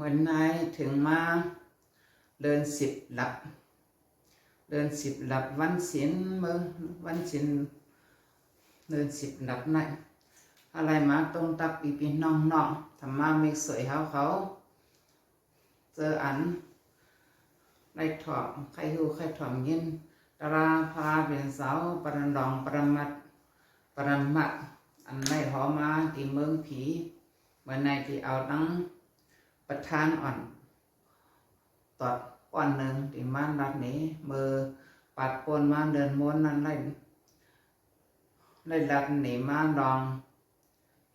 มือนนายถึงมาเดิน10 หลับเดิน10 หลับวันศีลเมื่อวันศีลเดิน10 หลับนั่นอะไรมาตรงตักปีน้องธรรมะไม่สวยเขาเจออันได้ถอดใครหูใครถอมยินตราพาเป็นสาวปรดองปรมัดอันได้หอมาที่เมืองผีเมื่อในที่เอาตั้งประธานอ่อนตอดก้อนหนึ่งที่มันรัดนี้มือปัดปนมาเดินม้วนนั้นได้รัดหนีมาดอง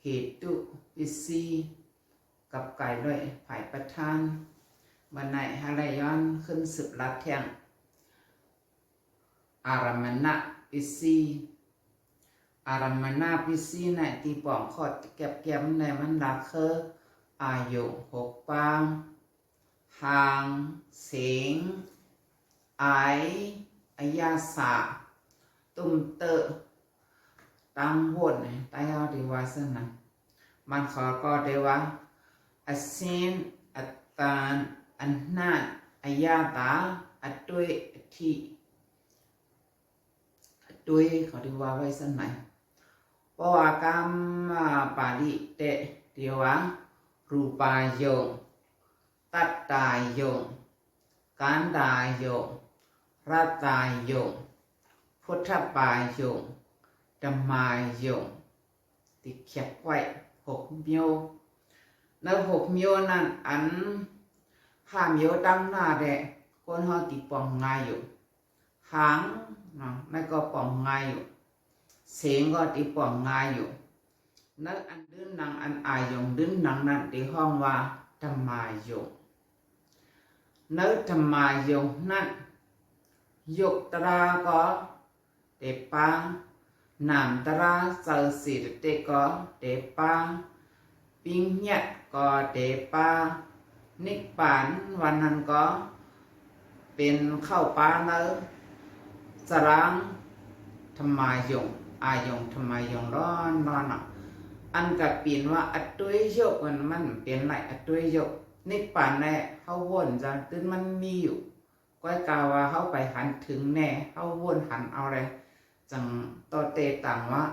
เหตุวิซีกับไก่ด้วยไผ่ประธานเมื่อในฮาไรย้อนขึ้นสืบลัดแทงอารามณะวิซีอารามณะวิซีในตีป่องขอดเก็บในมันรักเคออายุ6 ปางหางเสียงไออายาสาตุ่มเตอตังวนไตเอาดีว่าซึ่งนั้นมันขอก็ได้ว่าอสินอัตตานอันนาอายาตาอัตตุยทีตุยเขาดีว่าไว้ซึ่งไหนเพราะว่ากรรมปาลิเตเดียวว่ารูปายโยตัตตายโยการดายโยรัตตายโยพุทธปายโยธรรมายโยติเขียบไว้6 โยใน6 โยนั้นอันห้ามโยตั้งหน้าแดคนเขาติปองง่ายอยู่หางไม่ก็ปองง่ายอยู่เสียงก็ติปองง่ายอยู่นักอันดื้อนังอันอายงดื้อนังนั้นที่ห้องว่าธรรมายโยนักธรรมายโยนั้นยกตราก็เตปานามตราเจอสิเตก็เตปาปิงเนียก็เตปานิพพานวันนั้นก็เป็นเข้าปาเนอสรังธรรมายงอายงธรรมายงร้อนอันกับปีนว่าอัตตุยโยกมันเป็นไรอัตตุยโยกนิพพานแน่เขาวนจังตึ้นมันมีอยู่ก้อยกาว่าเขาไปหันถึงแน่เขาวนหันเอาอะไรจังต่อเตต่างว่า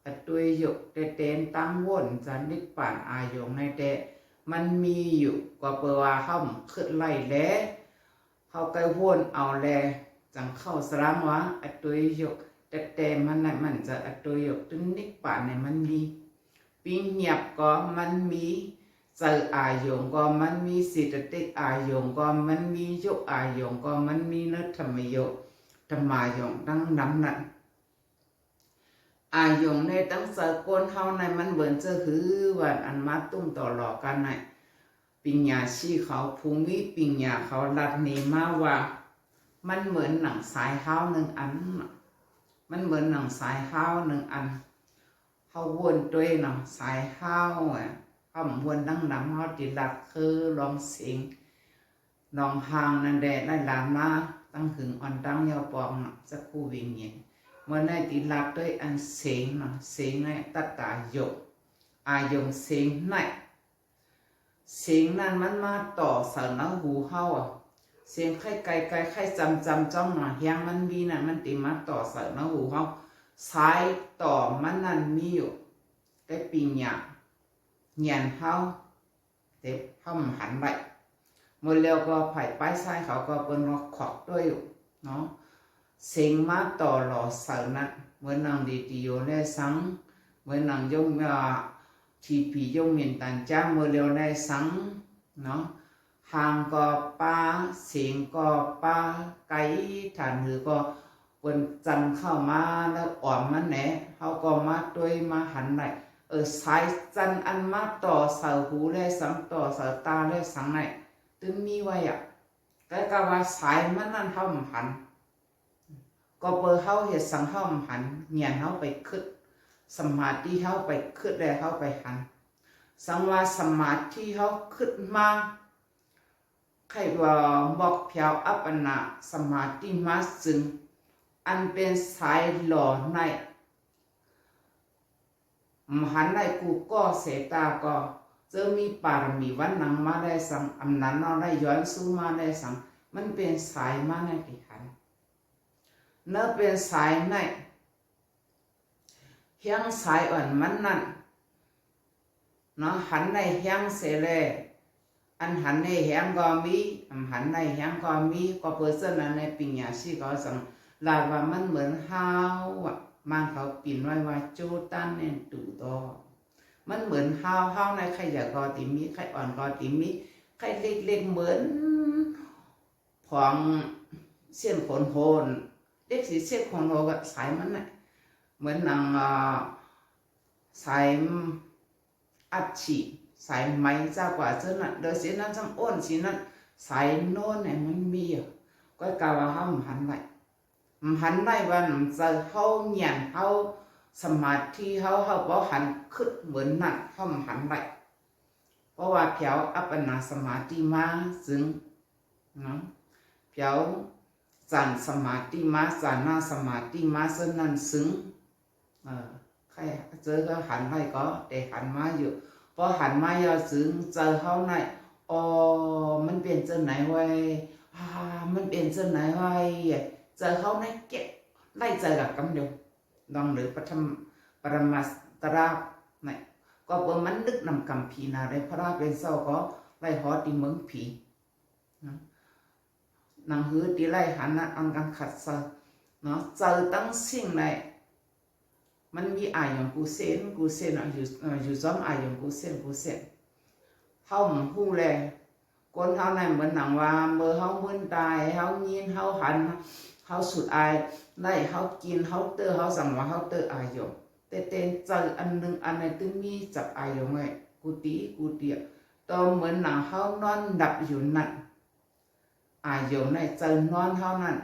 อัตตุยโยกเตนตั้งวนจังนิพพานอายงในเตมันมีอยู่ก็เปว่าเขาขึ้นไล่แล้วเขาใกล้วนเอาแลจังเข้าสรามว่าอัตตุยโยกแต่มันจะอัตตุยโยกตึ้นนิพพานเนี่ยมันมีปิงเงียบก็มันมีเจออายงก็มันมีสิทธิอายงก็มันมีโยกอายงก็มันมีนัตธรรมโยธรรมายงตั้งน้ำนั้นอายงในตั้งสกุลเฮาในมันเหมือนจะหือวันอันมาตุ้มต่อหลอกกันในปิญญาชีเขาภูมิปิญญาเขาลัดนี้มาว่ามันเหมือนหนังสายเฮาหนึ่งอันมันเหมือนหนังสายเฮาหนึ่งอันเขาวนด้วยหนังสายเฮาเขาวนดังน้ำเขาติดหลักคือลองเสียงลองหางนั่นแดดได้ลามาตั้งหึงอ่อนตั้งยาวปองจะคู่วิ่งเงี้ยเมื่อได้ติดหลักด้วยอันเสียงเสียงในตัตตาโยอายงเสียงในเสียงนั้นมันมาต่อสารหูเฮาเสียงไข่ไก่ไข่จำจ้องเฮียงมันมีน่ะมันติมาต่อสารหูเฮาสายต่อมันนั่นมีอยู่ได้ปีญญาเงียนเฮาเต็บเฮาหันไปเมื่อเร็วก็ไผ่ป้ายซ้ายเขาก็เป็นว่าขอกด้วยอยู่เนาะเสียงมาต่อหล่อสารนั้นเมื่อนางดีโยได้สังเมื่อนางยงทีพียงเมียนตันจ้าเมื่อเร็วได้สังเนาะหางก็ป้าเสียงก็ป้าไก่ฐานหือก็เป็นจันเข้ามาแล้วอ่อนมันแหนเขาก็มาด้วยมาหันไหนสายจันอันมาต่อเสาหูและสังต่อเสาตาและสังไหนตึงมีไว้ก็กว่าสายมันนั่นเขาหันก็เปิดเขาเหตุสังเขาหันเงียนเขาไปขึ้นสมาธิเขาไปขึ้นแล้วเขาไปหันสังว่าสมาธิเขาขึ้นมาใครว่าบอกเพียวอัปปนาสมาธิมาซึ่งอันเป็นสายหล่อใน มหันในกูก็เสตาก็ เจอมีปารมีวันนังมาได้สังอำนั้นเราได้ย้อนสู้มาได้สังมันเป็นสายมาในที่หันเนื้อเป็นสายในเฮียงสายอ่อนมันนั่นเนาะหันในเฮียงเสเลอันหันในเฮียงก็มีหันในเฮียงก็มีก็เปิดเส้นนั้นในปิญญาชีก็สังลาว่ามันเหมือนฮาวอ่ะมันเขาปิ่นไว้ว่าโจตันเนี่ยตู่ตอมันเหมือนฮาวในใครอยากก็ติมีใครอ่อนก็ติมีใครเล็กๆเหมือนของเส้นขนโหนเล็กสีเส้นขนโหนกับสายมันน่ะเหมือนนางสายอัดฉีสายไหมจากว่าเจ้าน่ะเดี๋ยวเสียนั้นจังอ้นสีนั้นสายโน่นเนี่ยมันมีอ่ะก็กล่าวว่าเขาหันไหลหันไหลวันจะเขาเหยียนเขาสมาธิเขาบอกหันขึ้นเหมือนนั่นเขาหันไหลเพราะว่าเพียวอัปปนาสมาธิมาซึ่งเนาะเพียวจันสมาธิมาจันนาสมาธิมาซึ่งนั่นซึ่งใครเจอก็หันไหลก็แต่หันมาอยู่พอหันมาอย่าซึ้งเจอเขาในมันเป็นเจ้าไหนไว้มันเป็นเจ้าไหนไว้เจอเขาในเก็บไล่เจอกับกำเดียวลองหรือปรมัสตราไหนก็เมื่อมันนึกนำกำพีนาได้พระราเป็นเศร้าก็ไล่หอตีเมืองผีนางฮือตีไล่หันนะอังกันขัดเจอเนาะเจอตั้งสิ่งไหนมันมีอายของกูเส้นอยู่ซ้อมอายของกูเส้นเขาหมู่ผู้แลคนเขาในเหมือนหนังว่าเมื่อเขามึนตายเขายินเขาหันเขาสุดอายได้เขากินเขาเตอเขาสั่งว่าเขาเตออายอยู่แต่เจออันหนึ่งอันไหนตึงมีจับอายอยู่ไงกูเดียตอนเหมือนหนังเขานอนดับอยู่นั่นอายอยู่ในเจอนอนเขานั่น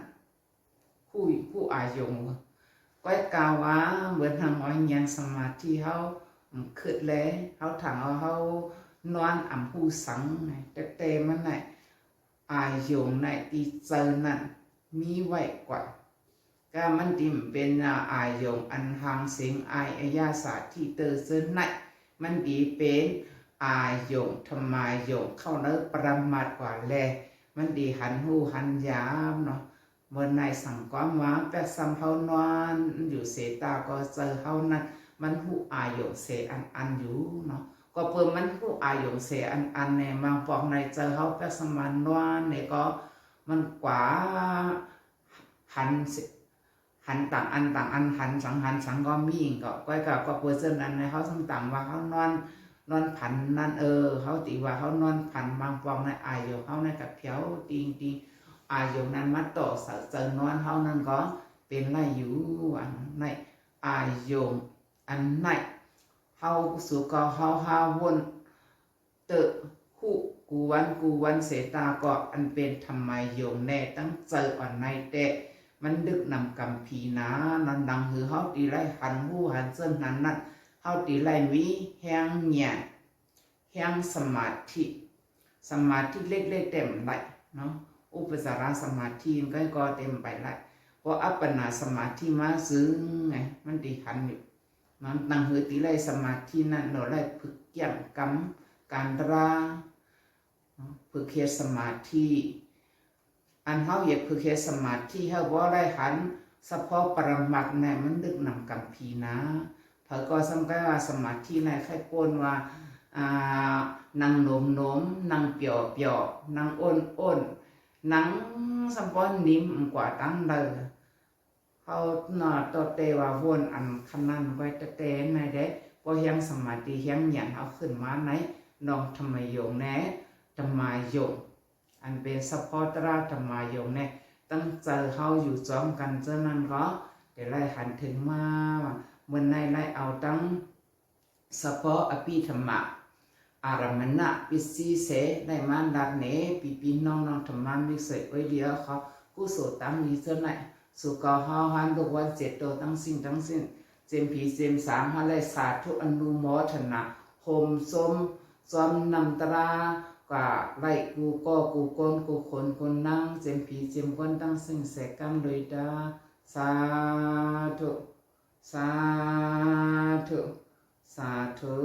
ผู้อายอยู่ก็กล่าวว่าเหมือนทางว่าเงียนสมาธิเขาขึ้นเลยเขาถังเขานอนอ่ำหูสังแต่มันไหนอายโยงในตีเจอนั่นมีไว้กว่าก็มันดิมเป็นอายโยงอันหางเสียงอายอยาศาสตร์ที่เตอเซนไหนมันดีเป็นอายโยงทำไมโยงเข้าเนื้อประมาทกว่าแลมันดีหันหูหันยามเนาะเมื่อในสั่งความว่าแปะซ้ำเขานอนอยู่เสตาก็เจอเขานั้นมันหูอายโยงเสอันอยู่เนาะก็เพิ่มมันหูอายโยงเสอันเนี่ยมาฟองในเจอเขาแปะสมันนอนเนี่ยก็มันกว่าหันต่างอันหันสังก็มีก็เปิดเส้นอันในเขาสังต่างว่าเขานอนผันนั่นเขาตีว่าเขานอนผันบางฟองในอายโยงเขาในกับเพียวตีอายงนั้นมาต่อเจอนอนเท่านั้นก็เป็นไรอยู่อันในอายงอันในเฮาสุกเฮาวนเตะคู่กูวันเสตาก็อันเป็นทำไมโยงแน่ตั้งเจออันในแต่มันดึกนำกำพีนานันดังหือเฮาตีไรหันหูหันเส้นนั้นเฮาตีไรมีแห้งเหยียดแห้งสมาธิเล็กๆเต็มไรเนาะอุปจารสมาธิก็เต็มไปแล้วเพราะอัปปนาสมาธิมาซึ้งไงมันตีขันอยู่มันตั้งหือตีไรสมาธินั่นเราได้ฝึกย่ำกำการราฝึกเคียสมาธิอันเขาอยากฝึกเคียสมาธิเขาว่าได้หันเฉพาะปรมัตถ์ในมันดึกนำกำพีนะเผอก็สำคัญว่าสมาธิในใครโกนว่านางโน้มนางเปียวนางอ้นนังสัมปอนนิ่มกว่าตั้งเดิมเขาหน้าตัวเตว่าวนอันขนาดไว้เตในเด็กพอยังสมาธิยังหยันเอาขึ้นมาไหนน้องธรรมโยงแน่ธรรมโยงอันเป็นสปอตราธรรมโยงแน่ตั้งเจอเขาอยู่จอมกันเจ้านั้นก็เดี๋ยวไล่หันถึงมาเมื่อในไล่เอาตั้งสปออภิธรรมะอารมณะปิสีเสได้มาดัดเนปีน้องธรรมะมิเสไว้เดียวเขากู้โสตั้งมีเท่าไหร่สุกหาหันทุกวันเจ็ดโตทั้งสิ้นเจมผีเจมสามฮะเลยสาธุอนุโมทนาโฮมส้มซ้อมนำตรากว่าไล่กูก็กูก้นกูคนนั่งเจมผีเจมก้นตั้งสิ้นเสกกันโดยดาสาธุสาธุ